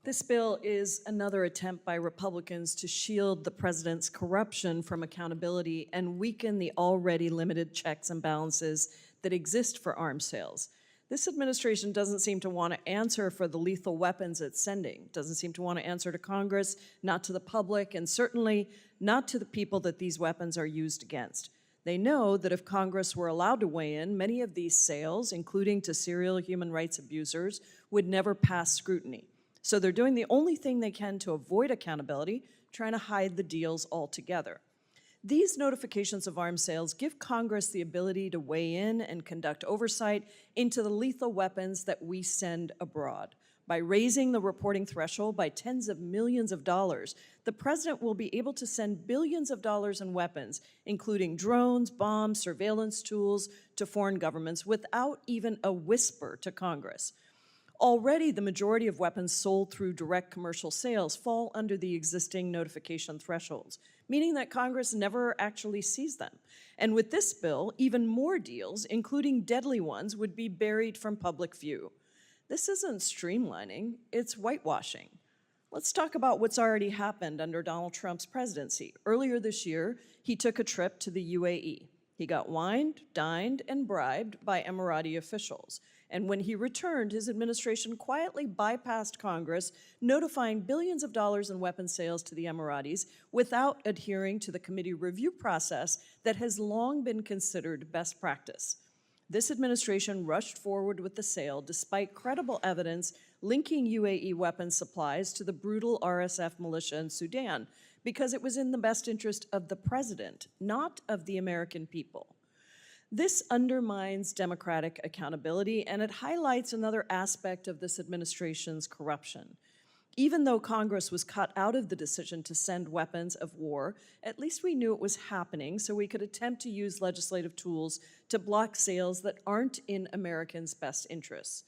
This bill is another attempt by Republicans to shield the president's corruption from accountability and weaken the already limited checks and balances that exist for arms sales. This administration doesn't seem to want to answer for the lethal weapons it's sending, doesn't seem to want to answer to Congress, not to the public, and certainly not to the people that these weapons are used against. They know that if Congress were allowed to weigh in, many of these sales, including to serial human rights abusers, would never pass scrutiny. So they're doing the only thing they can to avoid accountability, trying to hide the deals altogether. These notifications of arms sales give Congress the ability to weigh in and conduct oversight into the lethal weapons that we send abroad. By raising the reporting threshold by tens of millions of dollars, the president will be able to send billions of dollars in weapons, including drones, bombs, surveillance tools, to foreign governments without even a whisper to Congress. Already, the majority of weapons sold through direct commercial sales fall under the existing notification thresholds, meaning that Congress never actually sees them. And with this bill, even more deals, including deadly ones, would be buried from public view. This isn't streamlining, it's whitewashing. Let's talk about what's already happened under Donald Trump's presidency. Earlier this year, he took a trip to the UAE. He got wined, dined, and bribed by Emirati officials. And when he returned, his administration quietly bypassed Congress, notifying billions of dollars in weapons sales to the Emiratis without adhering to the committee review process that has long been considered best practice. This administration rushed forward with the sale despite credible evidence linking UAE weapons supplies to the brutal RSF militia in Sudan, because it was in the best interest of the president, not of the American people. This undermines democratic accountability, and it highlights another aspect of this administration's corruption. Even though Congress was cut out of the decision to send weapons of war, at least we knew it was happening, so we could attempt to use legislative tools to block sales that aren't in Americans' best interests.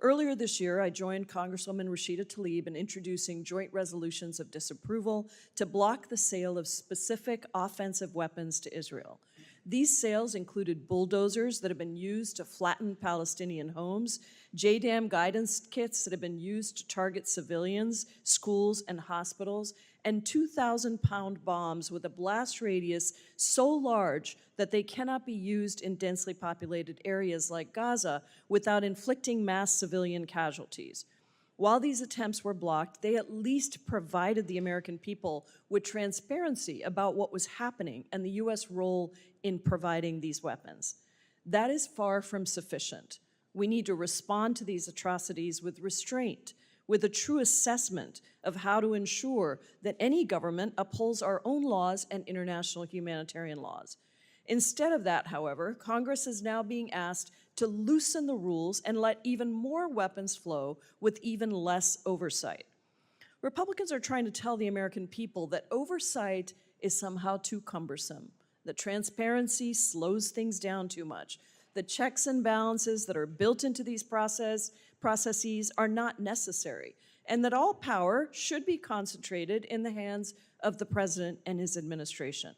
Earlier this year, I joined Congresswoman Rashida Tlaib in introducing joint resolutions of disapproval to block the sale of specific offensive weapons to Israel. These sales included bulldozers that have been used to flatten Palestinian homes, JDAM guidance kits that have been used to target civilians, schools, and hospitals, and 2,000-pound bombs with a blast radius so large that they cannot be used in densely populated areas like Gaza without inflicting mass civilian casualties. While these attempts were blocked, they at least provided the American people with transparency about what was happening and the U.S. role in providing these weapons. That is far from sufficient. We need to respond to these atrocities with restraint, with a true assessment of how to ensure that any government upholds our own laws and international humanitarian laws. Instead of that, however, Congress is now being asked to loosen the rules and let even more weapons flow with even less oversight. Republicans are trying to tell the American people that oversight is somehow too cumbersome, that transparency slows things down too much, that checks and balances that are built into these processes are not necessary, and that all power should be concentrated in the hands of the president and his administration.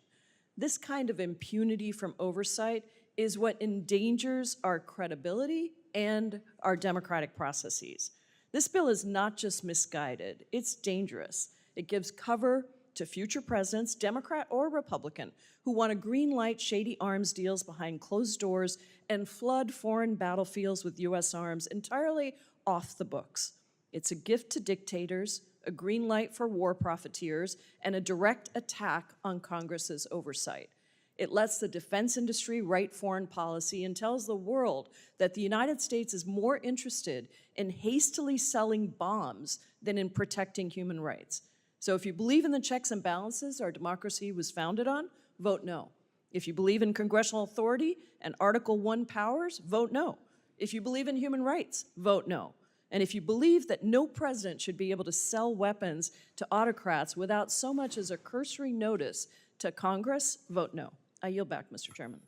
This kind of impunity from oversight is what endangers our credibility and our democratic processes. This bill is not just misguided, it's dangerous. It gives cover to future presidents, Democrat or Republican, who want to green-light shady arms deals behind closed doors and flood foreign battlefields with U.S. arms entirely off the books. It's a gift to dictators, a green light for war profiteers, and a direct attack on Congress's oversight. It lets the defense industry write foreign policy and tells the world that the United States is more interested in hastily selling bombs than in protecting human rights. So if you believe in the checks and balances our democracy was founded on, vote no. If you believe in congressional authority and Article 1 powers, vote no. If you believe in human rights, vote no. And if you believe that no president should be able to sell weapons to autocrats without so much as a cursory notice to Congress, vote no. I yield back, Mr. Chairman.